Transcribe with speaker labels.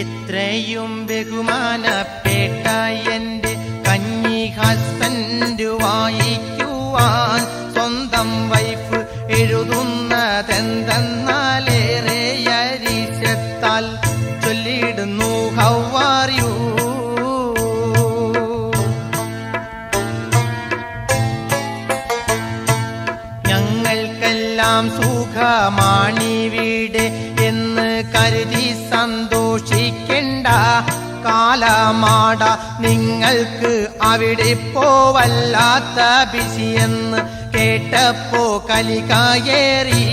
Speaker 1: എത്രയും ബഹുമാനപ്പെട്ട എന്റെ കഞ്ഞി ഹസ്ബൻഡ് വായിക്കുവാൻ സ്വന്തം വൈഫ് എഴുതുന്നതെന്തെന്നാലേറെ അരിശത്താൽ ചൊല്ലിടുന്നു ഹൗ ആർ യു. ഞങ്ങൾക്കെല്ലാം സുഖമാണിവിടെ എന്ന് കരുതി സന്തോഷിക്കണ്ട കാലമാട, നിങ്ങൾക്ക് അവിടെ പോവല്ലാത്ത ബിസിയെന്ന് കേട്ടപ്പോ കലി കയറി.